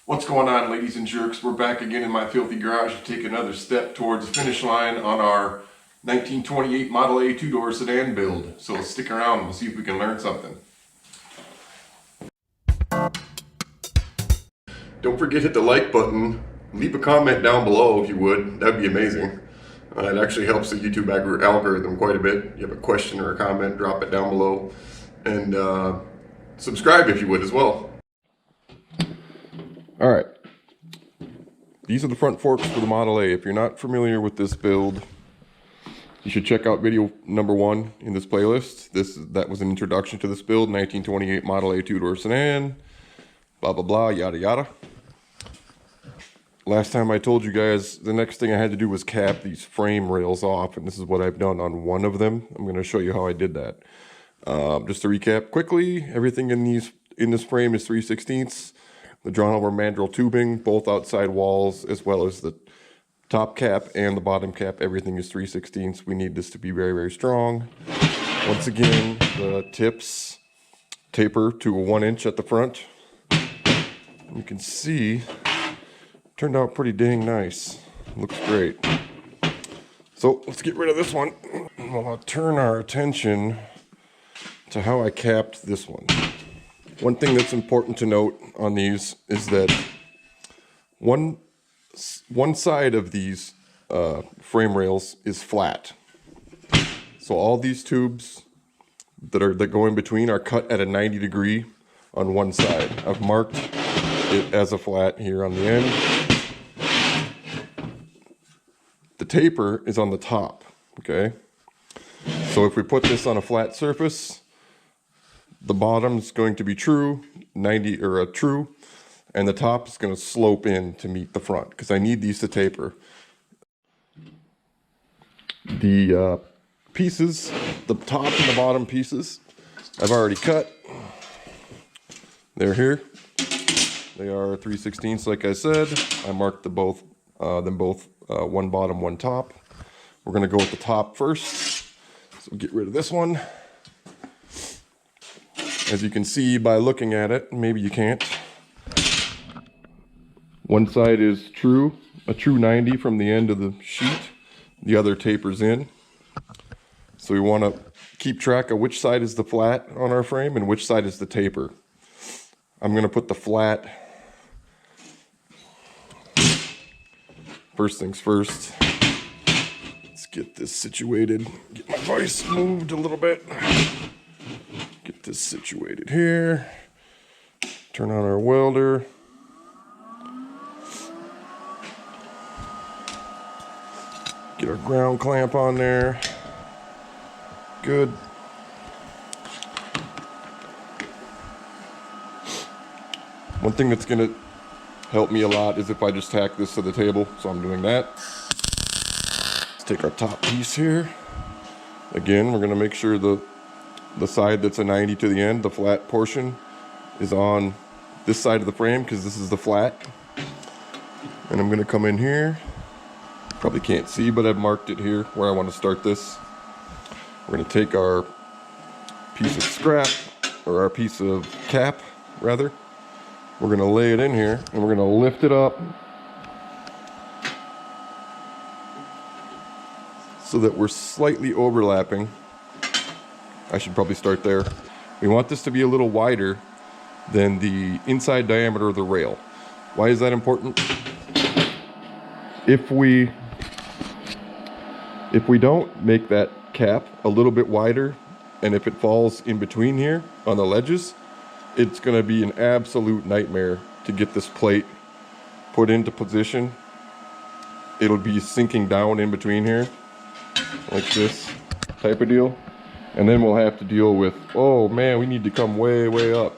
What's going on, ladies and jerks? We're back again in my filthy garage to take another step towards the finish line on our 1928 Model A two-door sedan build. So stick around, we'll see if we can learn something. Don't forget to hit the like button. Leave a comment down below if you would. That'd be amazing. It actually helps the YouTube algorithm quite a bit. You have a question or a comment, drop it down below. And subscribe if you would as well. Alright, these are the front forks for the Model A. If you're not familiar with this build, you should check out video number 1 in this playlist. That was an introduction to this build, 1928 Model A two-door sedan, blah blah blah, yada yada. Last time I told you guys the next thing I had to do was cap these frame rails off, and this is what I've done on one of them. I'm going to show you how I did that. Just to recap quickly, everything in this frame is 3/16. The drawn over mandrel tubing, both outside walls, as well as the top cap and the bottom cap, everything is 3/16. We need this to be very, very strong. Once again, the tips taper to a 1 inch at the front. You can see, turned out pretty dang nice. Looks great. So let's get rid of this one. We'll turn our attention to how I capped this one. One thing that's important to note on these is that one side of these frame rails is flat. So all these tubes that go in between are cut at a 90-degree on one side. I've marked it as a flat here on the end. The taper is on the top, okay? So if we put this on a flat surface, the bottom's going to be true, 90 or a true, and the top is going to slope in to meet the front because I need these to taper. The pieces, the top and the bottom pieces, I've already cut. They're here. They are 3/16, like I said. I marked them both, one bottom, one top. We're going to go with the top first. So get rid of this one. As you can see by looking at it, maybe you can't. One side is true, a true 90 from the end of the sheet. The other tapers in. So we want to keep track of which side is the flat on our frame and which side is the taper. I'm going to put the flat. First things first. Let's get this situated. Get my voice moved a little bit. Get this situated here. Turn on our welder. Get our ground clamp on there. Good. One thing that's going to help me a lot is if I just tack this to the table, so I'm doing that. Let's take our top piece here. Again, we're going to make sure the side that's a 90 to the end, the flat portion, is on this side of the frame because this is the flat. And I'm going to come in here. Probably can't see, but I've marked it here where I want to start this. We're going to take our piece of scrap, or our piece of cap, rather. We're going to lay it in here, and we're going to lift it up so that we're slightly overlapping. I should probably start there. We want this to be a little wider than the inside diameter of the rail. Why is that important? If we don't make that cap a little bit wider, and if it falls in between here on the ledges, it's going to be an absolute nightmare to get this plate put into position. It'll be sinking down in between here, like this type of deal. And then we'll have to deal with, oh man, we need to come way, way up.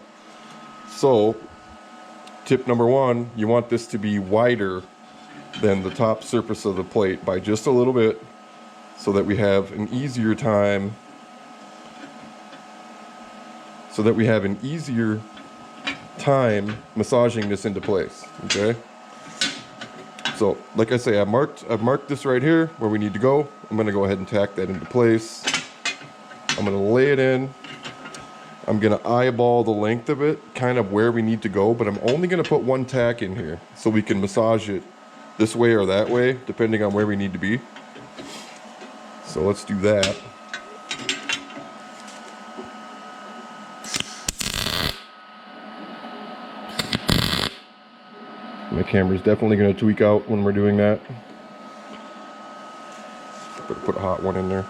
So, tip number 1, you want this to be wider than the top surface of the plate by just a little bit, so that we have an easier time, massaging this into place, okay? So, like I say, I've marked this right here where we need to go. I'm gonna go ahead and tack that into place. I'm going to lay it in, I'm gonna eyeball the length of it, kind of where we need to go, but I'm only gonna put one tack in here so we can massage it this way or that way, depending on where we need to be. So let's do that. My camera's definitely gonna tweak out when we're doing that. Better put a hot one in there.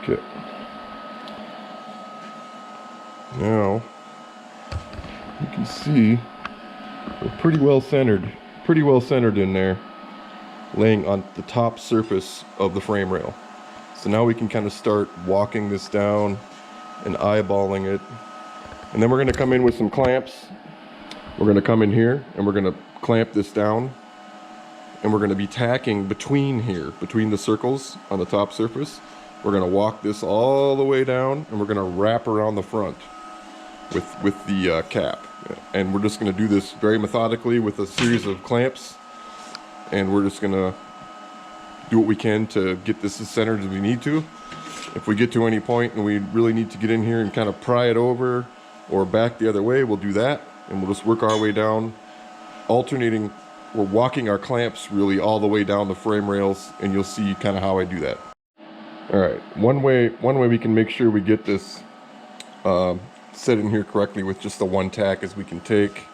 Okay. Now, you can see we're pretty well centered in there, laying on the top surface of the frame rail. So now we can kind of start walking this down and eyeballing it. And then we're gonna come in with some clamps. We're gonna come in here and we're gonna clamp this down, and we're gonna be tacking between here, between the circles on the top surface. We're gonna walk this all the way down, and we're gonna wrap around the front with the cap. And we're just gonna do this very methodically with a series of clamps, and we're just gonna do what we can to get this as centered as we need to. If we get to any point and we really need to get in here and kind of pry it over or back the other way, we'll do that, and we'll just work our way down, alternating. We're walking our clamps really all the way down the frame rails, and you'll see kind of how I do that. All right, one way we can make sure we get this set in here correctly with just the one tack is we can take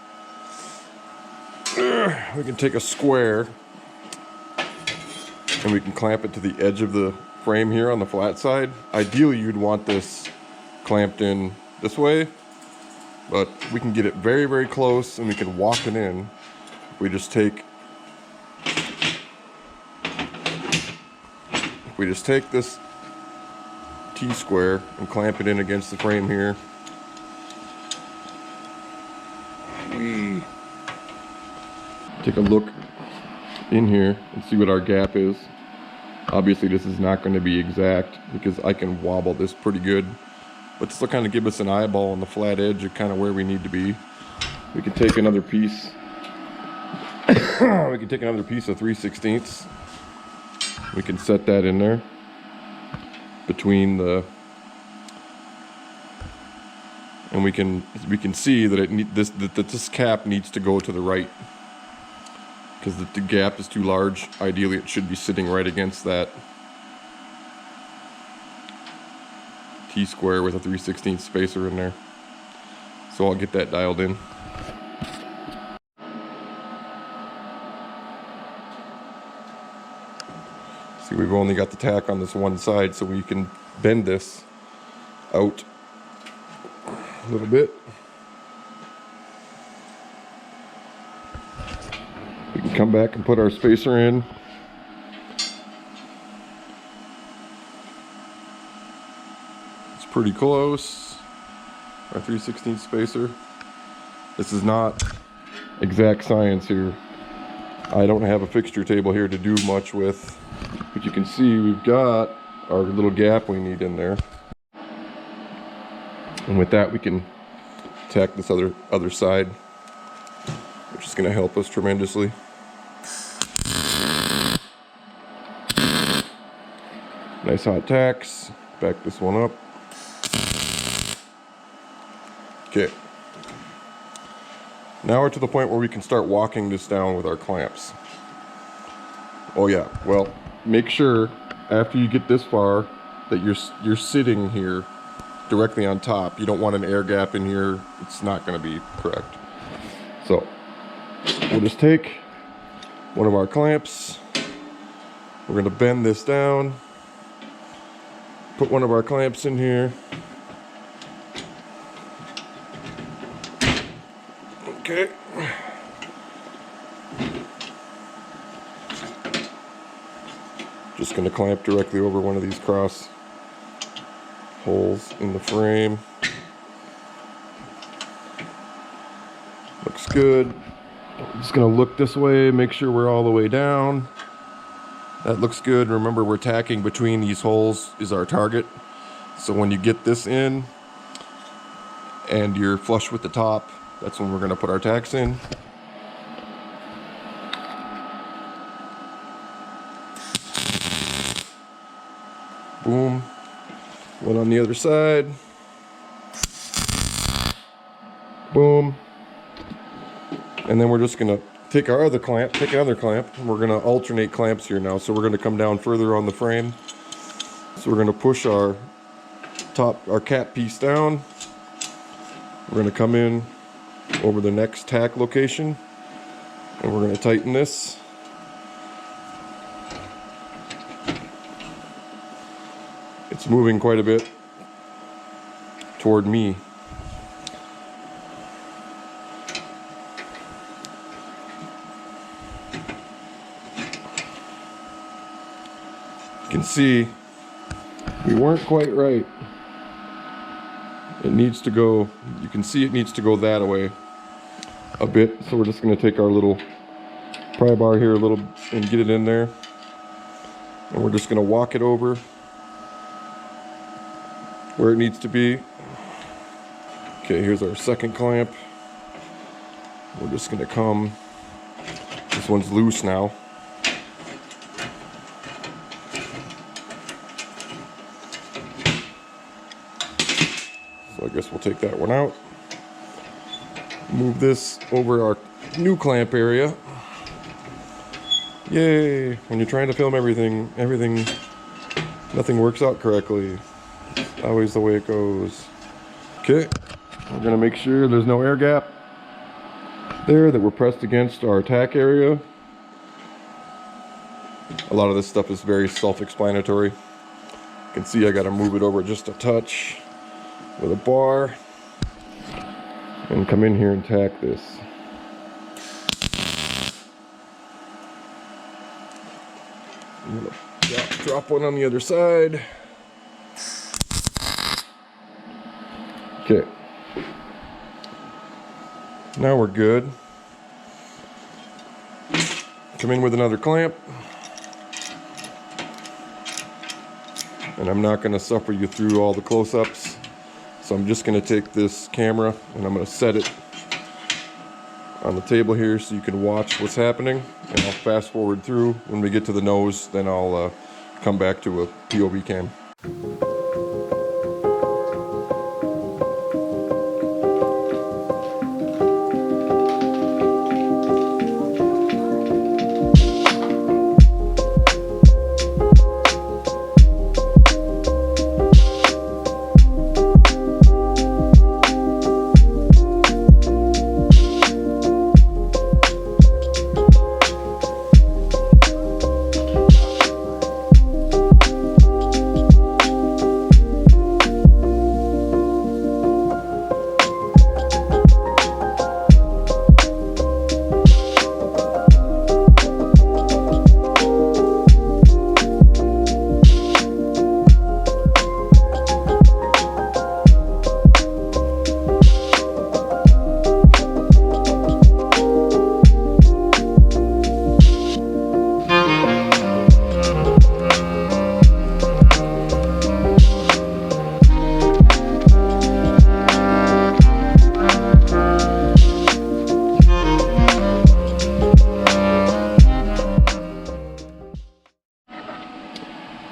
a square and we can clamp it to the edge of the frame here on the flat side. Ideally, you'd want this clamped in this way, but we can get it very, very close and we can walk it in. We just take this T-square and clamp it in against the frame here. We take a look in here and see what our gap is. Obviously this is not going to be exact because I can wobble this pretty good, but this will kind of give us an eyeball on the flat edge of kind of where we need to be. We can take another piece. We can take another piece of 3/16. We can set that in there between the, and we can see that this cap needs to go to the right because the gap is too large. Ideally, it should be sitting right against that T-square with a 3/16 spacer in there. So I'll get that dialed in. See, we've only got the tack on this one side, so we can bend this out a little bit. We can come back and put our spacer in. It's pretty close. Our 3/16 spacer. This is not exact science here. I don't have a fixture table here to do much with. But you can see we've got our little gap we need in there. And with that we can tack this other side, which is going to help us tremendously. Nice hot tacks. Back this one up. Okay. Now we're to the point where we can start walking this down with our clamps. Oh yeah, well, make sure after you get this far that you're sitting here directly on top. You don't want an air gap in here. It's not going to be correct. So we'll just take one of our clamps. We're going to bend this down. Put one of our clamps in here. Okay. Just going to clamp directly over one of these cross holes in the frame. Looks good. I'm just going to look this way, make sure we're all the way down. That looks good. Remember, we're tacking between these holes is our target. So when you get this in and you're flush with the top, that's when we're going to put our tacks in. Boom. One on the other side. Boom. And then we're just gonna take our other clamp, take another clamp, and we're gonna alternate clamps here now. So we're gonna come down further on the frame. So we're gonna push our cap piece down. We're gonna come in over the next tack location, and we're gonna tighten this. It's moving quite a bit toward me. You can see we weren't quite right. It needs to go, you can see it needs to go that way a bit. So we're just going to take our little pry bar here a little and get it in there. And we're just going to walk it over where it needs to be. Okay, here's our second clamp. We're just going to come, this one's loose now. So I guess we'll take that one out. Move this over our new clamp area. Yay! When you're trying to film everything, nothing works out correctly. It's always the way it goes. Okay, we're gonna make sure there's no air gap there, that we're pressed against our tack area. A lot of this stuff is very self-explanatory. You can see I gotta move it over just a touch with a bar and come in here and tack this. I'm gonna drop one on the other side. Okay. Now we're good. Come in with another clamp. And I'm not gonna suffer you through all the close-ups. So I'm just going to take this camera and I'm going to set it on the table here so you can watch what's happening. And I'll fast forward through. When we get to the nose, then I'll come back to a POV cam.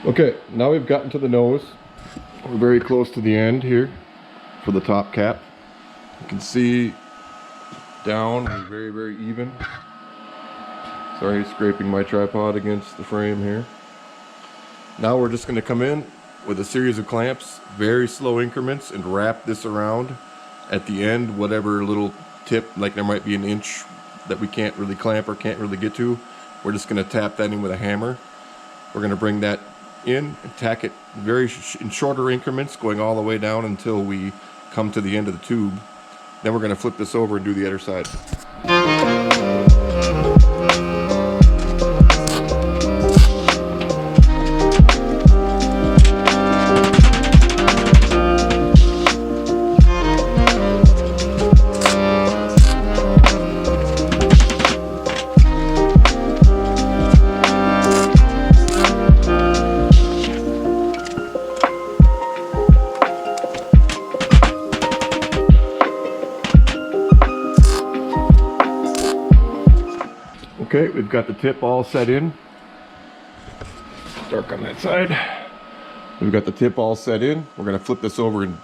Okay, now we've gotten to the nose. We're very close to the end here for the top cap. You can see down, we're very, very even. Sorry, scraping my tripod against the frame here. Now we're just going to come in with a series of clamps, very slow increments, and wrap this around. At the end, whatever little tip, like there might be an inch that we can't really clamp or can't really get to, we're just going to tap that in with a hammer. We're going to bring that in and tack it in shorter increments, going all the way down until we come to the end of the tube. Then we're going to flip this over and do the other side. Okay, we've got the tip all set in. Dark on that side. We've got the tip all set in. We're going to flip this over and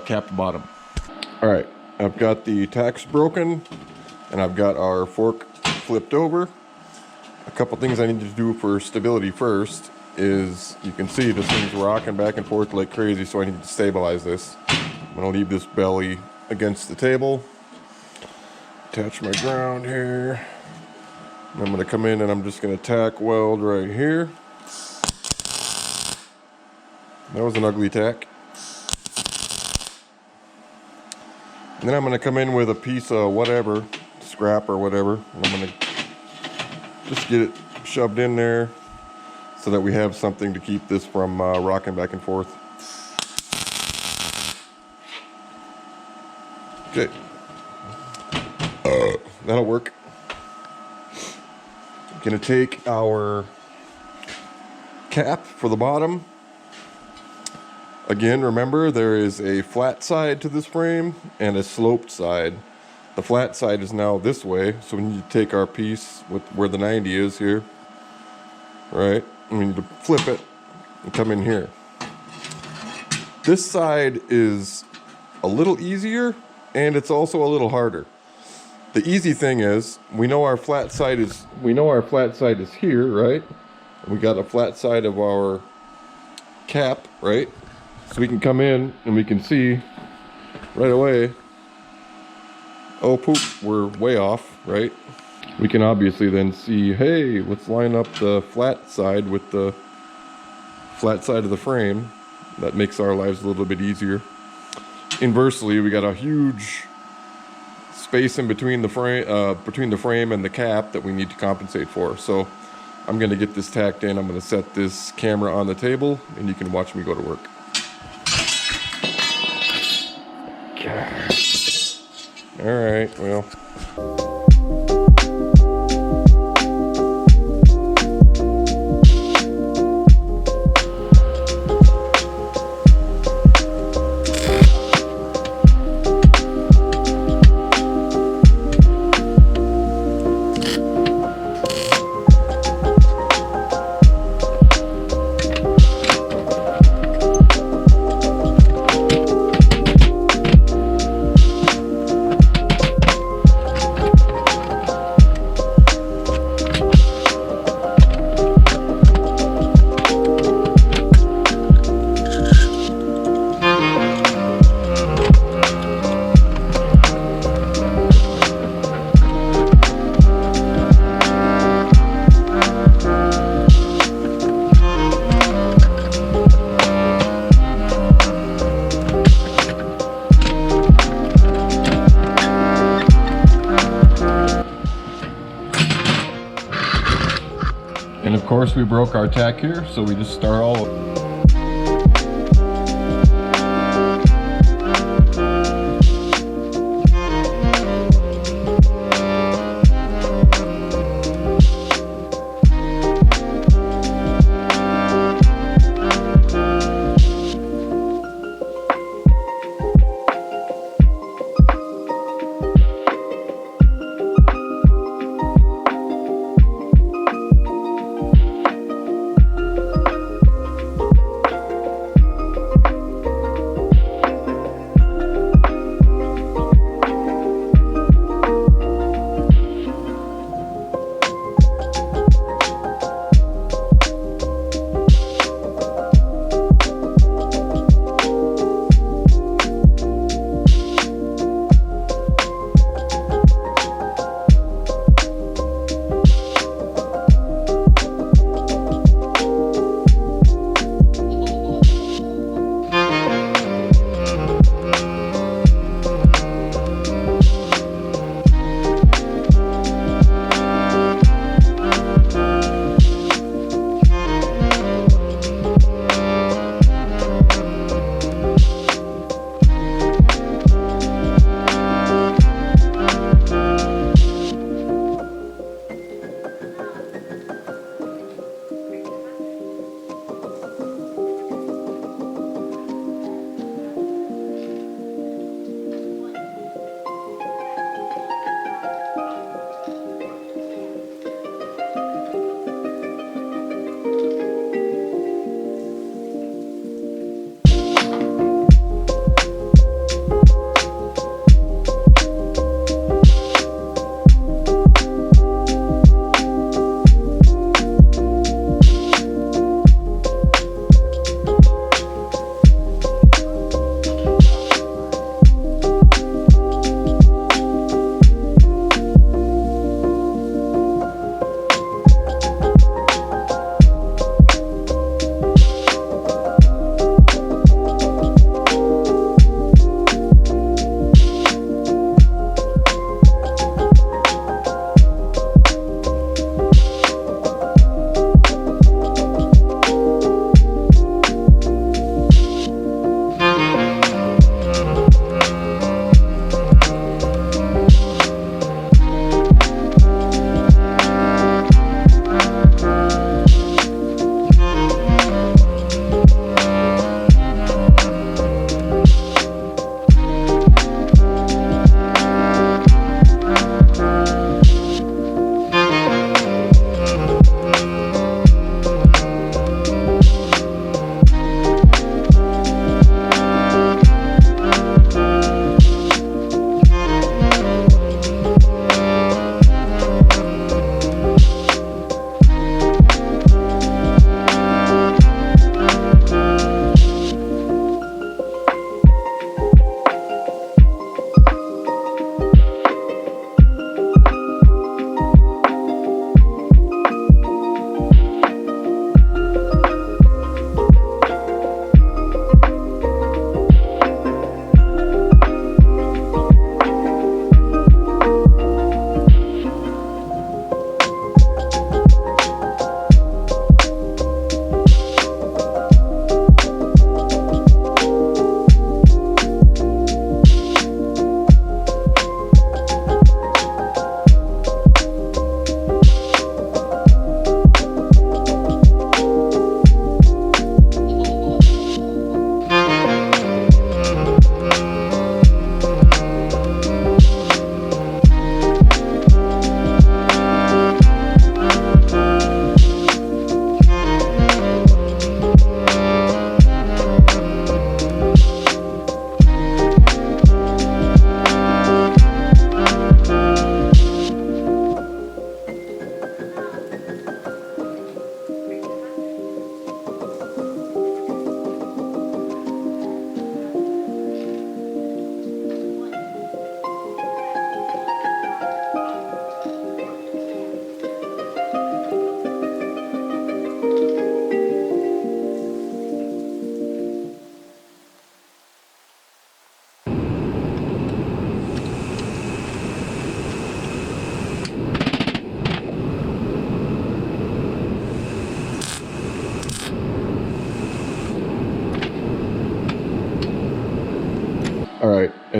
cap the bottom. All right, I've got the tacks broken, and I've got our fork flipped over. A couple things I need to do for stability first is, you can see this thing's rocking back and forth like crazy, so I need to stabilize this. I'm going to leave this belly against the table, attach my ground here, and I'm going to come in and I'm just going to tack weld right here. That was an ugly tack. And then I'm going to come in with a piece of whatever, scrap or whatever, and I'm going to just get it shoved in there so that we have something to keep this from rocking back and forth. Okay, that'll work. I'm gonna take our cap for the bottom. Again, remember there is a flat side to this frame and a sloped side. The flat side is now this way, so we need to take our piece with where the 90 is here, right? We need to flip it and come in here. This side is a little easier, and it's also a little harder. The easy thing is, we know our flat side is here, right? We got a flat side of our cap, right? So we can come in and we can see right away, oh poop, we're way off, right? We can obviously then see, hey, let's line up the flat side with the flat side of the frame. That makes our lives a little bit easier. Inversely, we got a huge space in between the frame and the cap that we need to compensate for. So I'm going to get this tacked in. I'm going to set this camera on the table, and you can watch me go to work. All right, well. And of course we broke our tack here, so we just start all over.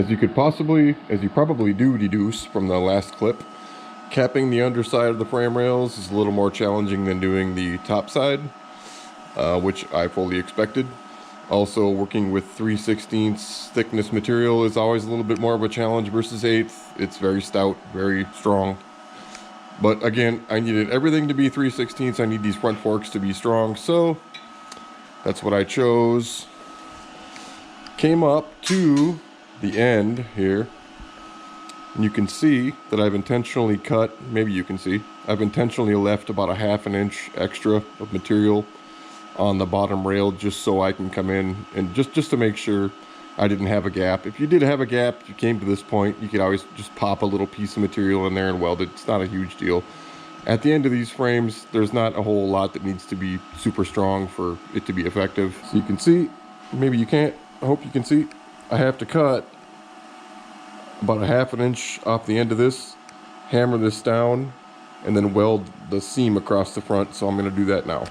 As you probably do deduce from the last clip, capping the underside of the frame rails is a little more challenging than doing the top side, which I fully expected. Also, working with 3/16 thickness material is always a little bit more of a challenge versus 1/8. It's very stout, very strong. But again, I needed everything to be 3/16. I need these front forks to be strong, so that's what I chose. Came up to the end here, and you can see that I've intentionally cut, maybe you can see, I've intentionally left about a 1/2 inch extra of material on the bottom rail just so I can come in and just to make sure I didn't have a gap. If you did have a gap, you came to this point, you could always just pop a little piece of material in there and weld it. It's not a huge deal. At the end of these frames, there's not a whole lot that needs to be super strong for it to be effective. So you can see, maybe you can't, I hope you can see, I have to cut about a 1/2 inch off the end of this, hammer this down, and then weld the seam across the front. So I'm going to do that now.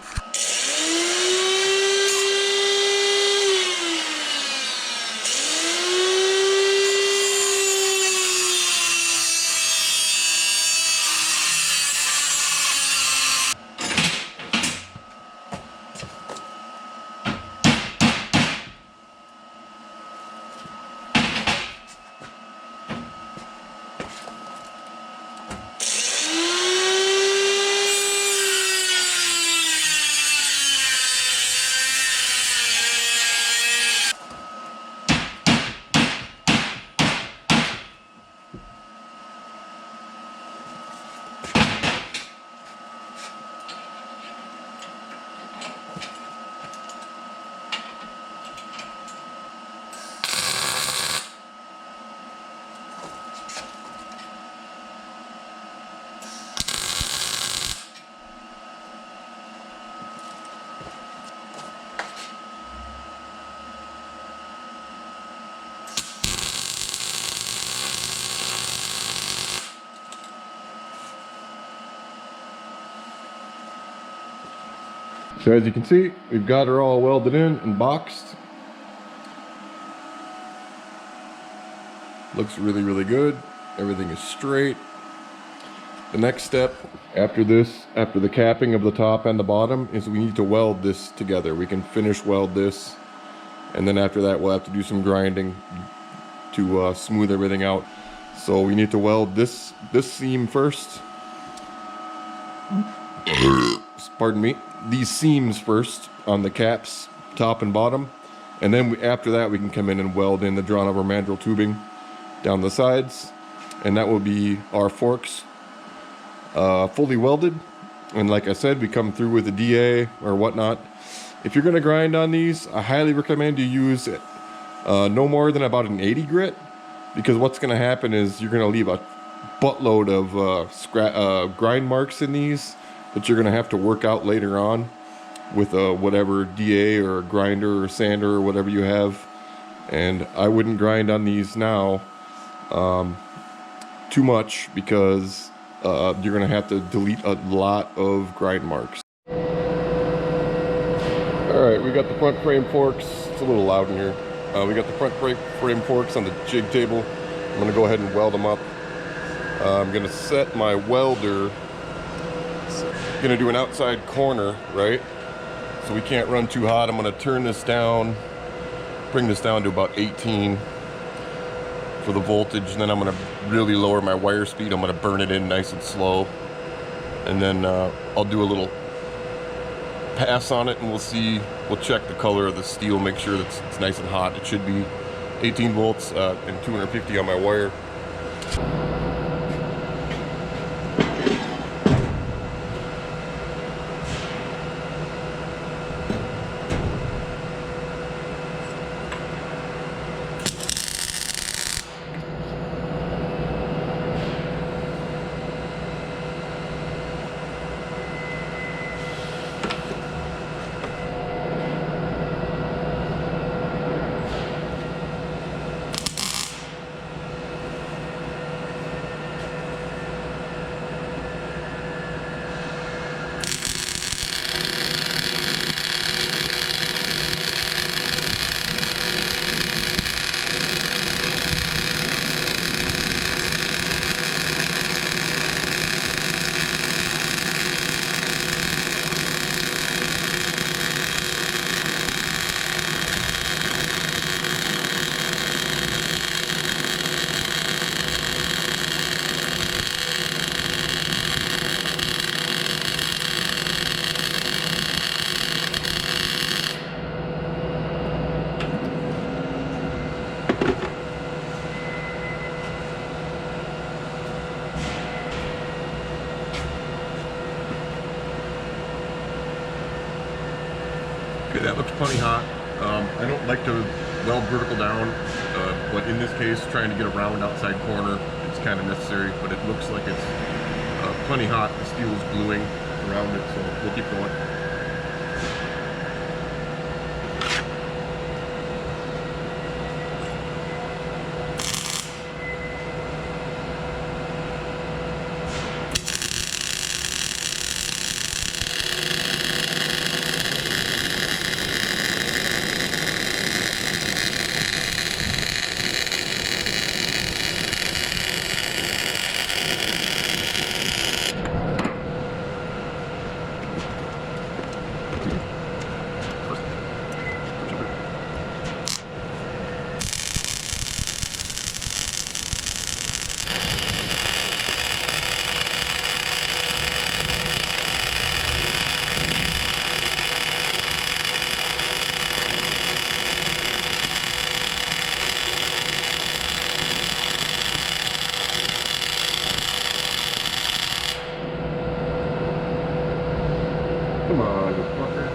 So as you can see, we've got her all welded in and boxed. Looks really, really good. Everything is straight. The next step after this, after the capping of the top and the bottom, is we need to weld this together. We can finish weld this, and then after that we'll have to do some grinding to smooth everything out. So we need to weld this seam first. Pardon me. These seams first on the caps, top and bottom, and then after that we can come in and weld in the drawn over mandrel tubing down the sides, and that will be our forks fully welded. And like I said, we come through with a DA or whatnot. If you're going to grind on these, I highly recommend you use no more than about an 80 grit, because what's going to happen is you're going to leave a buttload of grind marks in these that you're going to have to work out later on with whatever DA or grinder or sander or whatever you have. And I wouldn't grind on these now too much, because you're going to have to delete a lot of grind marks. Alright, we got the front frame forks. It's a little loud in here. We got the front frame forks on the jig table. I'm going to go ahead and weld them up. I'm going to set my welder. Going to do an outside corner, right? So we can't run too hot. I'm going to turn this down, bring this down to about 18 for the voltage, and then I'm going to really lower my wire speed. I'm going to burn it in nice and slow, and then I'll do a little pass on it, and we'll check the color of the steel, make sure that it's nice and hot. It should be 18 volts and 250 on my wire. Okay, that looks plenty hot. I don't like to weld vertical down, but in this case, trying to get a round outside corner, it's kind of necessary, but it looks like it's plenty hot. The steel is gluing around it, so we'll keep going. Come on, you fucker.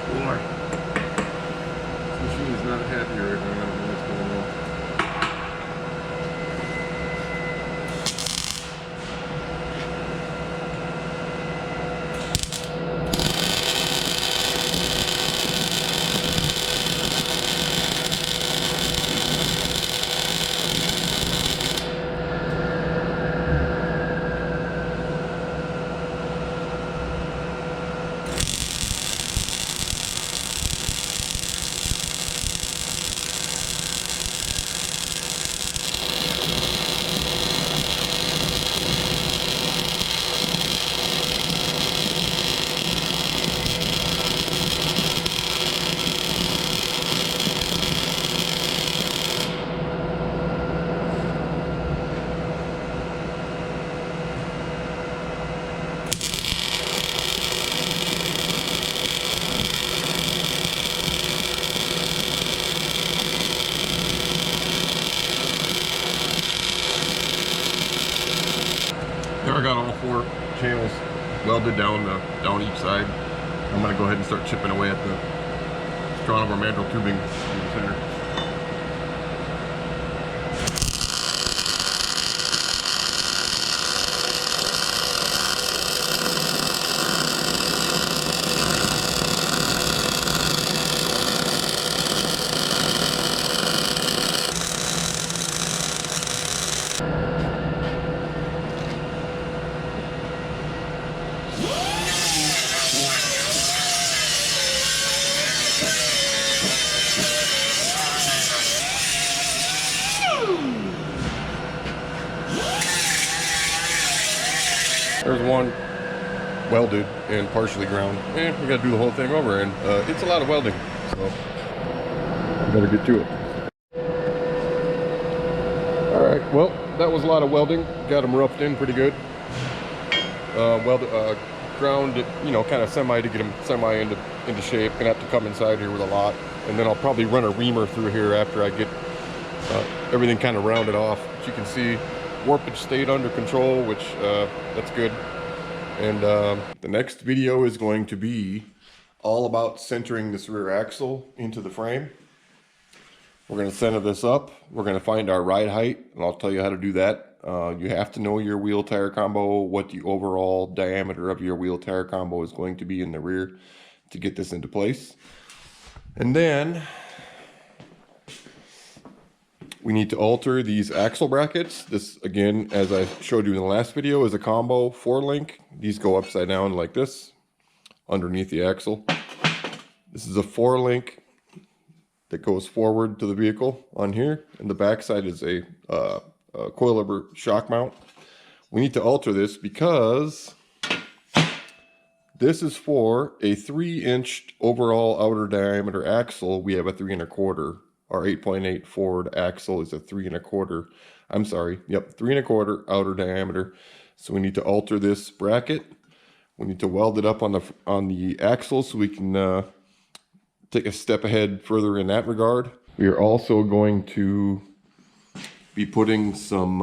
Boy, this machine is not happy right now. I don't know what's going on. There, I got all 4 channels welded down each side. I'm going to go ahead and start chipping away at the strong rubber mandrel tubing in the center. There's one welded and partially ground. And we gotta do the whole thing over, and it's a lot of welding, so we better get to it. All right, well, that was a lot of welding. Got them roughed in pretty good. Ground, you know, kind of semi to get them semi into shape. Gonna have to come inside here with a lot, and then I'll probably run a reamer through here after I get everything kind of rounded off. As you can see, warpage stayed under control, which that's good. And the next video is going to be all about centering this rear axle into the frame. We're going to center this up. We're going to find our ride height, and I'll tell you how to do that. You have to know your wheel tire combo, what the overall diameter of your wheel tire combo is going to be in the rear to get this into place. And then we need to alter these axle brackets. This, again, as I showed you in the last video, is a combo 4-link. These go upside down like this underneath the axle. This is a 4-link that goes forward to the vehicle on here, and the back side is a coilover shock mount. We need to alter this because this is for a 3-inch overall outer diameter axle. We have a 3 1/4. Our 8.8 Ford axle is a 3 1/4. I'm sorry, yep, 3 1/4 outer diameter. So we need to alter this bracket. We need to weld it up on the axle so we can take a step ahead further in that regard. We are also going to be putting some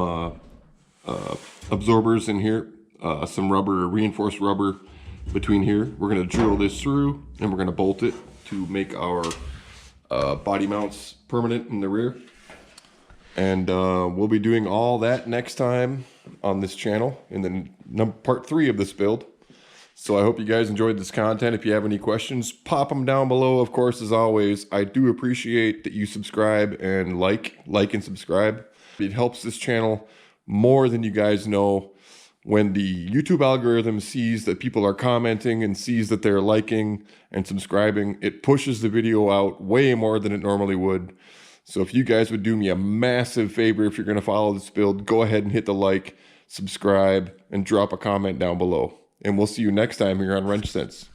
absorbers in here, some rubber, reinforced rubber between here. We're going to drill this through, and we're going to bolt it to make our body mounts permanent in the rear. And we'll be doing all that next time on this channel in the part 3 of this build. So I hope you guys enjoyed this content. If you have any questions, pop them down below. Of course, as always, I do appreciate that you subscribe and like and subscribe. It helps this channel more than you guys know. When the YouTube algorithm sees that people are commenting and sees that they're liking and subscribing, it pushes the video out way more than it normally would. So if you guys would do me a massive favor, if you're going to follow this build, go ahead and hit the like, subscribe, and drop a comment down below. And we'll see you next time here on Wrench Sense.